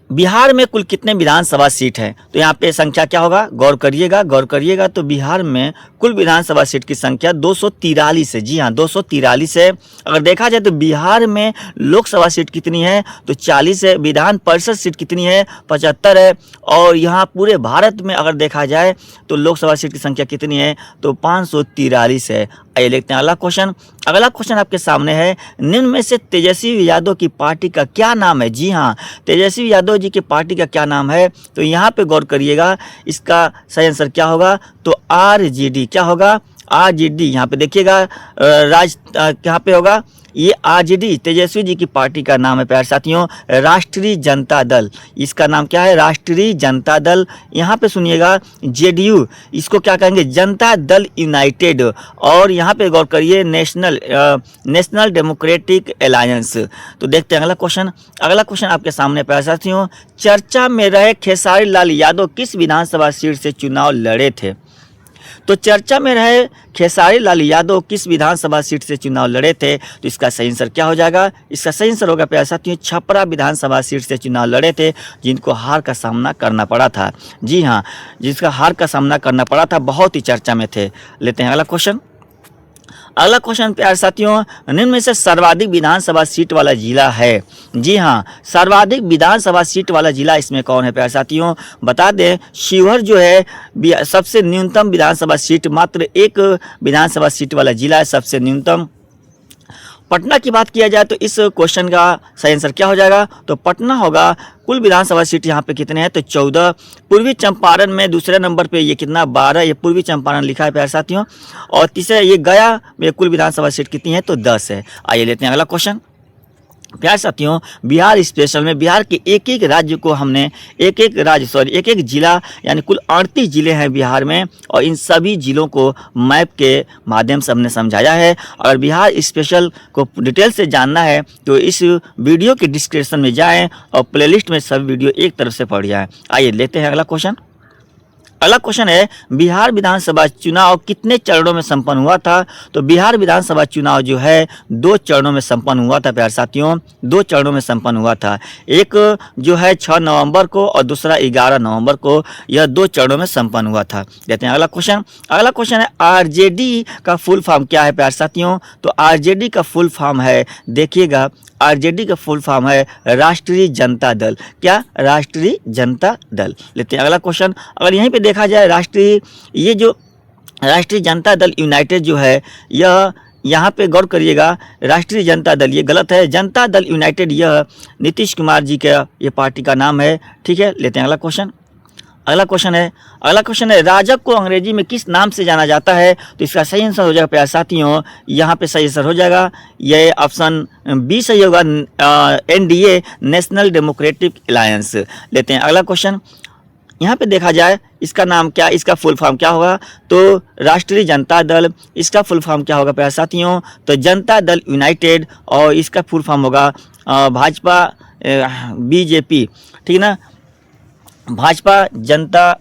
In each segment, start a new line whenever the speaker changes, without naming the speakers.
बिहार में कुल कितने विधानसभा सीट हैं? तो यहाँ पे संख्या क्या होगा, गौर करिएगा। तो बिहार में कुल विधानसभा सीट की संख्या 243 है। जी हाँ, 243 है। अगर देखा जाए तो बिहार में लोकसभा सीट कितनी है, तो 40 है। विधान परिषद सीट कितनी है, 75 है। और यहाँ पूरे भारत में अगर देखा जाए तो लोकसभा सीट की संख्या कितनी है, तो 543 है। आइए देखते हैं अगला क्वेश्चन। अगला क्वेश्चन आपके सामने है, निम्न में से तेजस्वी यादव की पार्टी का क्या नाम है? जी हाँ, तेजस्वी यादव जी की पार्टी का क्या नाम है? तो यहाँ पे गौर करिएगा, इसका सही आंसर क्या होगा, तो आरजेडी। क्या होगा, आरजेडी। यहाँ पे देखिएगा कहाँ पे होगा, ये आरजेडी तेजस्वी जी की पार्टी का नाम है प्यारे साथियों, राष्ट्रीय जनता दल। इसका नाम क्या है, राष्ट्रीय जनता दल। यहाँ पे सुनिएगा जेडीयू, इसको क्या कहेंगे, जनता दल यूनाइटेड। और यहाँ पे गौर करिए, नेशनल डेमोक्रेटिक अलायंस। तो देखते हैं अगला क्वेश्चन। अगला क्वेश्चन आपके सामने प्यारे साथियों, चर्चा में रहे खेसारी लाल यादव किस विधानसभा सीट से चुनाव लड़े थे? तो चर्चा में रहे खेसारी लाल यादव किस विधानसभा सीट से चुनाव लड़े थे? तो इसका सही आंसर क्या हो जाएगा, इसका सही आंसर होगा प्यारे साथियों, छपरा विधानसभा सीट से चुनाव लड़े थे, जिनको हार का सामना करना पड़ा था। जी हाँ, जिसका हार का सामना करना पड़ा था, बहुत ही चर्चा में थे। लेते हैं अगला क्वेश्चन। अगला क्वेश्चन प्यारे साथियों, निम्न में से सर्वाधिक विधानसभा सीट वाला जिला है? जी हाँ, सर्वाधिक विधानसभा सीट वाला जिला इसमें कौन है प्यारे साथियों? बता दें, शिवहर जो है सबसे न्यूनतम विधानसभा सीट, मात्र एक विधानसभा सीट वाला जिला है सबसे न्यूनतम। पटना की बात किया जाए तो इस क्वेश्चन का सही आंसर क्या हो जाएगा, तो पटना होगा। कुल विधानसभा सीट यहाँ पे कितने हैं, तो 14। पूर्वी चंपारण में दूसरे नंबर पे ये कितना, 12, ये पूर्वी चंपारण लिखा है प्यारे साथियों। और तीसरा ये गया में कुल विधानसभा सीट कितनी है, तो 10 है। आइए लेते हैं अगला क्वेश्चन। प्यारे साथियों, बिहार स्पेशल में बिहार के एक एक राज्य को हमने एक एक जिला, यानी कुल 38 जिले हैं बिहार में, और इन सभी जिलों को मैप के माध्यम से हमने समझाया है। अगर बिहार स्पेशल को डिटेल से जानना है तो इस वीडियो के डिस्क्रिप्शन में जाएं और प्लेलिस्ट में सभी वीडियो एक तरफ से पढ़ जाएं। आइए लेते हैं अगला क्वेश्चन। अगला क्वेश्चन है, बिहार विधानसभा चुनाव कितने चरणों में संपन्न हुआ था? तो बिहार विधानसभा चुनाव जो है 2 चरणों में संपन्न हुआ था प्यारे साथियों, 2 चरणों में संपन्न हुआ था। एक जो है 6 नवंबर को और दूसरा 11 नवंबर को, यह 2 चरणों में संपन्न हुआ था। देखते हैं अगला क्वेश्चन। अगला क्वेश्चन है, आरजेडी का फुल फॉर्म क्या है प्यारे साथियों? तो आरजेडी का फुल फॉर्म है, देखिएगा, आरजेडी का फुल फॉर्म है राष्ट्रीय जनता दल। क्या, राष्ट्रीय जनता दल। लेते हैं अगला क्वेश्चन। अगर यहीं पे देखा जाए ये जो राष्ट्रीय जनता दल यूनाइटेड जो है, यह यहाँ पे गौर करिएगा, राष्ट्रीय जनता दल ये गलत है, जनता दल यूनाइटेड यह नीतीश कुमार जी का ये पार्टी का नाम है। ठीक है, लेते हैं अगला क्वेश्चन। अगला क्वेश्चन है, राजग को अंग्रेजी में किस नाम से जाना जाता है? तो इसका सही आंसर हो जाएगा प्यारे साथियों, यहाँ पे सही आंसर हो जाएगा, ये ऑप्शन बी सही होगा, एनडीए, नेशनल डेमोक्रेटिक अलायंस। लेते हैं अगला क्वेश्चन। यहाँ पे देखा जाए इसका नाम क्या, इसका फुल फॉर्म क्या होगा? तो राष्ट्रीय जनता दल। इसका फुल फॉर्म क्या होगा प्यारे साथियों? तो जनता दल यूनाइटेड। और इसका फुल फॉर्म होगा भाजपा, बीजेपी, ठीक ना, भाजपा जनता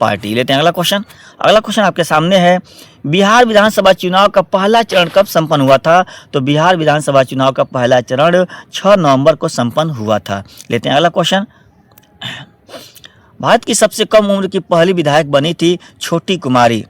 पार्टी। लेते हैं अगला क्वेश्चन। अगला क्वेश्चन आपके सामने है, बिहार विधानसभा चुनाव का पहला चरण कब संपन्न हुआ था? तो बिहार विधानसभा चुनाव का पहला चरण 6 नवंबर को संपन्न हुआ था। लेते हैं अगला क्वेश्चन। भारत की सबसे कम उम्र की पहली विधायक बनी थी छोटी कुमारी।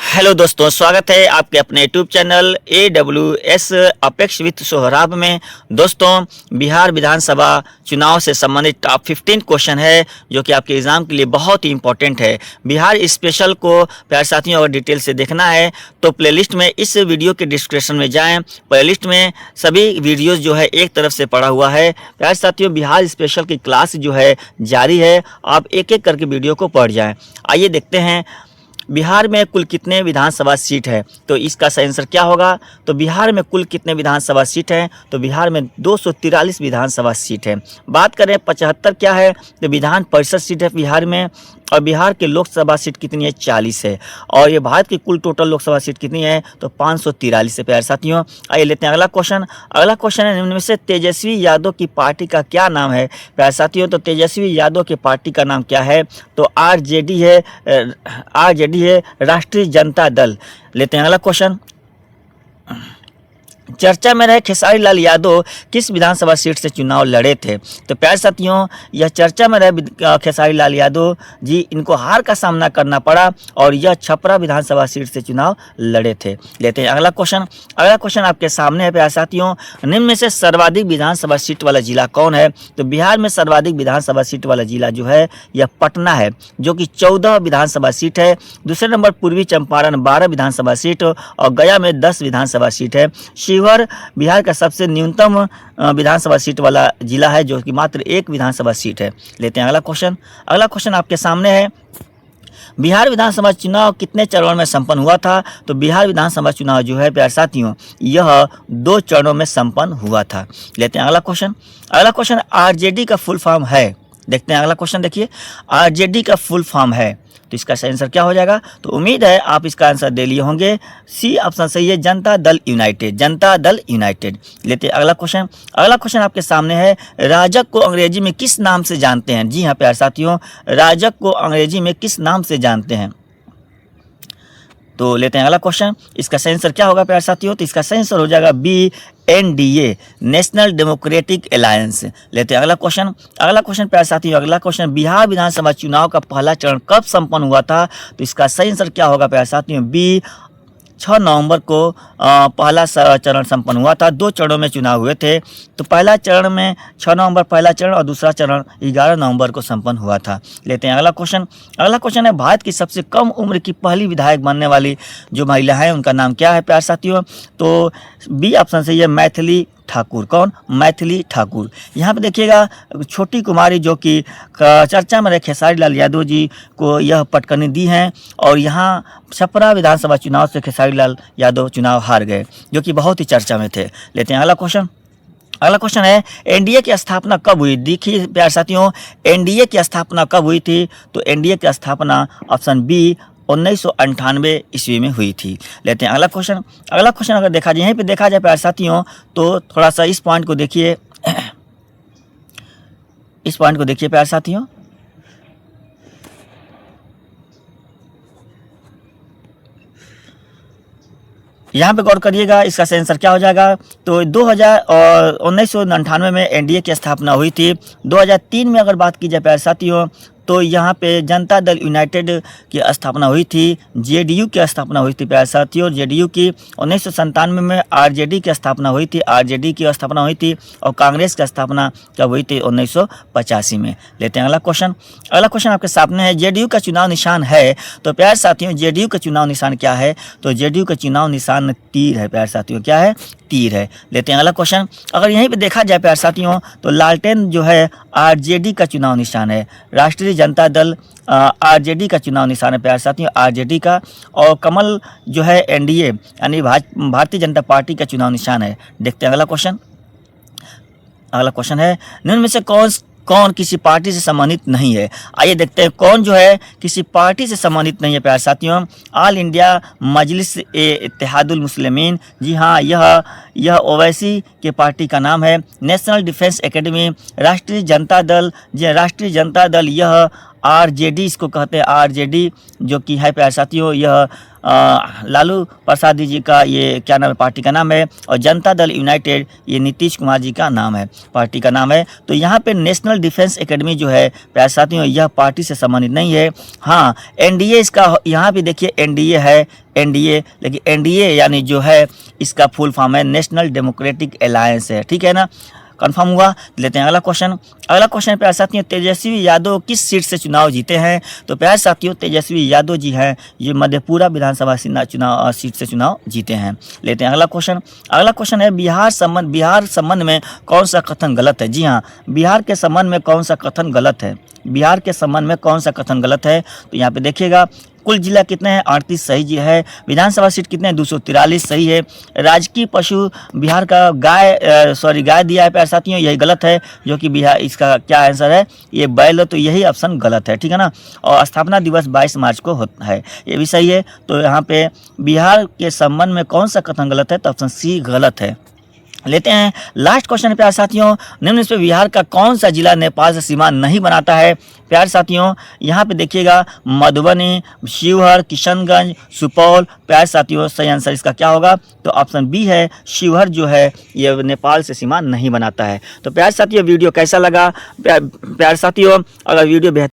हेलो दोस्तों, स्वागत है आपके अपने YouTube channel AWS apex with Sohrab में। दोस्तों, बिहार विधानसभा चुनाव से संबंधित टॉप 15 क्वेश्चन है जो कि आपके एग्जाम के लिए बहुत ही इंपॉर्टेंट है। बिहार स्पेशल को प्यारे साथियों अगर डिटेल से देखना है तो प्लेलिस्ट में, इस वीडियो के डिस्क्रिप्शन में जाएं, प्लेलिस्ट में सभी वीडियोज़ जो है एक तरफ से पड़ा हुआ है। प्यारे साथियों, बिहार स्पेशल की क्लास जो है जारी है, आप एक एक करके वीडियो को पढ़ जाएँ। आइए देखते हैं बिहार में कुल कितने विधानसभा सीट है? तो इसका सही आंसर क्या होगा? तो बिहार में कुल कितने विधानसभा सीट हैं? तो बिहार में 243 विधानसभा सीट है। बात करें 75 क्या है? तो विधान परिषद सीट है बिहार में। और बिहार के लोकसभा सीट कितनी है? 40 है। और ये भारत की कुल टोटल लोकसभा सीट कितनी है? तो 543 है प्यारे साथियों। आइए लेते हैं अगला क्वेश्चन। अगला क्वेश्चन है निम्न में से तेजस्वी यादव की पार्टी का क्या नाम है? प्यारे साथियों, तो तेजस्वी यादव की पार्टी का नाम क्या है? तो आरजेडी है, आरजेडी है, राष्ट्रीय जनता दल। लेते हैं अगला क्वेश्चन। चर्चा में रहे खेसारी लाल यादव किस विधानसभा सीट से चुनाव लड़े थे? तो प्यारे साथियों, यह चर्चा में रहे खेसारी लाल यादव जी, इनको हार का सामना करना पड़ा और यह छपरा विधानसभा सीट से चुनाव लड़े थे। लेते हैं अगला क्वेश्चन। अगला क्वेश्चन आपके सामने है प्यारे साथियों। निम्न में से सर्वाधिक विधानसभा सीट वाला जिला कौन है? तो बिहार में सर्वाधिक विधानसभा सीट वाला जिला जो है यह पटना है, जो कि 14 विधानसभा सीट है। दूसरे नंबर पूर्वी चंपारण 12 विधानसभा सीट और गया में 10 विधानसभा सीट है। शिवहर बिहार का सबसे न्यूनतम विधानसभा सीट वाला जिला है, जो कि मात्र 1 विधानसभा सीट है। लेते हैं अगला क्वेश्चन। अगला क्वेश्चन आपके सामने है। बिहार विधानसभा चुनाव कितने चरणों में संपन्न हुआ था? तो बिहार विधानसभा चुनाव जो है प्यारे साथियों, यह 2 चरणों में संपन्न हुआ था। लेते हैं अगला क्वेश्चन। अगला क्वेश्चन आरजेडी का फुल फॉर्म है। देखते हैं अगला क्वेश्चन। देखिए, आरजेडी का फुल फॉर्म है, तो इसका सही आंसर क्या हो जाएगा? तो उम्मीद है आप इसका आंसर दे लिए होंगे। सी ऑप्शन सही है, जनता दल यूनाइटेड, जनता दल यूनाइटेड। लेते हैं अगला क्वेश्चन। अगला क्वेश्चन आपके सामने है। राजग को अंग्रेजी में किस नाम से जानते हैं? जी हाँ प्यारे साथियों, राजग को अंग्रेजी में किस नाम से जानते हैं? तो लेते हैं अगला क्वेश्चन। इसका सही आंसर क्या होगा प्यारे साथियों? तो इसका सही आंसर हो जाएगा B, NDA, national democratic alliance. लेते हैं अगला क्वेश्चन। अगला क्वेश्चन प्यारे साथियों, अगला क्वेश्चन, बिहार विधानसभा चुनाव का पहला चरण कब संपन्न हुआ था? तो इसका सही आंसर क्या होगा प्यारे साथियों? बी, 6 नवंबर को पहला चरण संपन्न हुआ था। 2 चरणों में चुनाव हुए थे। तो पहला चरण में 6 नवंबर पहला चरण और दूसरा चरण 11 नवंबर को संपन्न हुआ था। लेते हैं अगला क्वेश्चन। अगला क्वेश्चन है, भारत की सबसे कम उम्र की पहली विधायक बनने वाली जो महिला है उनका नाम क्या है प्यारे साथियों? तो बी ऑप्शन से ये मैथिली ठाकुर। कौन? मैथिली ठाकुर। यहाँ पे देखिएगा छोटी कुमारी जो कि चर्चा में रहे खेसारी लाल यादव जी को यह पटकनी दी हैं और यहाँ छपरा विधानसभा चुनाव से खेसारी लाल यादव चुनाव हार गए, जो कि बहुत ही चर्चा में थे। लेते हैं अगला क्वेश्चन। अगला क्वेश्चन है, एनडीए की स्थापना कब हुई? देखिए प्यारे साथियों, एनडीए की स्थापना कब हुई थी? तो एनडीए की स्थापना ऑप्शन बी 1998 ईस्वी में हुई थी। लेते हैं अगला क्वेश्चन। अगला क्वेश्चन अगर देखा जाए, यहीं पे देखा जाए प्यारे साथियों, तो थोड़ा सा इस पॉइंट को देखिए, इस पॉइंट को देखिए प्यारे साथियों। यहाँ पे गौर करिएगा, इसका सही आंसर क्या हो जाएगा? तो 1999 में एनडीए की स्थापना हुई थी। 2003 में अगर बात की जाए प्यारे साथियों, तो यहाँ पे जनता दल यूनाइटेड की स्थापना हुई थी। जेडीयू की स्थापना हुई थी प्यारे साथियों, जेडीयू की। 1997 में आरजेडी की स्थापना हुई थी, आरजेडी की स्थापना हुई थी। और कांग्रेस की स्थापना कब हुई थी? 1985 में। लेते हैं अगला क्वेश्चन। अगला क्वेश्शन आपके सामने है, जेडीयू का चुनाव निशान है। तो प्यारे साथियों, जेडीयू का चुनाव निशान क्या है? तो जेडीयू का चुनाव निशान तीर है प्यारे साथियों। क्या है? तीर है। लेते हैं अगला क्वेश्चन। अगर यहीं पे देखा जाए प्यारे साथियों, तो लालटेन जो है आरजेडी का चुनाव निशान है। राष्ट्रीय जनता दल आरजेडी का चुनाव निशान है प्यारे साथियों, आरजेडी का। और कमल जो है एनडीए यानी भारतीय जनता पार्टी का चुनाव निशान है। देखते हैं अगला क्वेश्चन। अगला क्वेश्चन है, निम्न में से कौन किसी पार्टी से संबंधित नहीं है? आइए देखते हैं कौन जो है किसी पार्टी से संबंधित नहीं है प्यारे साथियों। ऑल इंडिया मजलिस इत्तेहादुल मुस्लिमीन, जी हाँ, यह ओवैसी के पार्टी का नाम है। नेशनल डिफेंस एकेडमी, राष्ट्रीय जनता दल, राष्ट्रीय जनता दल यह आरजेडी इसको कहते हैं, आरजेडी जो कि है प्यारे साथियों, यह लालू प्रसाद जी का ये क्या नाम है, पार्टी का नाम है। और जनता दल यूनाइटेड ये नीतीश कुमार जी का नाम है, पार्टी का नाम है। तो यहाँ पे नेशनल डिफेंस एकेडमी जो है प्यारे साथियों, यह पार्टी से संबंधित नहीं है। हाँ, एनडीए इसका, यहाँ पे देखिए एनडीए है, एनडीए, लेकिन एनडीए यानी जो है इसका फुल फॉर्म है नेशनल डेमोक्रेटिक अलायंस है। ठीक है ना, कंफर्म हुआ। लेते हैं अगला क्वेश्चन। अगला क्वेश्चन प्यारे साथियों, तेजस्वी यादव किस सीट से चुनाव जीते हैं? तो प्यारे साथियों, तेजस्वी यादव जी हैं, ये मधेपुरा विधानसभा चुनाव सीट से चुनाव जीते हैं। लेते हैं अगला क्वेश्चन। अगला क्वेश्चन है, बिहार संबंध में कौन सा कथन गलत है? जी हाँ, बिहार के संबंध में कौन सा कथन गलत है? बिहार के संबंध में कौन सा कथन गलत है? तो यहाँ पे देखिएगा, कुल जिला कितने हैं? 38 सही जी है। विधानसभा सीट कितने हैं? 243 सही है। राजकीय पशु बिहार का गाय दिया है प्यारे साथियों, यही गलत है, जो कि बिहार इसका क्या आंसर है? ये बैल, तो यही ऑप्शन गलत है, ठीक है ना। और स्थापना दिवस 22 मार्च को होता है, ये भी सही है। तो यहाँ पे बिहार के संबंध में कौन सा कथन गलत है? तो ऑप्शन सी गलत है। लेते हैं लास्ट क्वेश्चन प्यारे साथियों, निम्न में बिहार का कौन सा जिला नेपाल से सीमा नहीं बनाता है? प्यारे साथियों यहाँ पे देखिएगा, मधुबनी, शिवहर, किशनगंज, सुपौल। प्यारे साथियों सही आंसर इसका क्या होगा? तो ऑप्शन बी है, शिवहर जो है ये नेपाल से सीमा नहीं बनाता है। तो प्यारे साथियों वीडियो कैसा लगा? प्यारे साथियों अगर वीडियो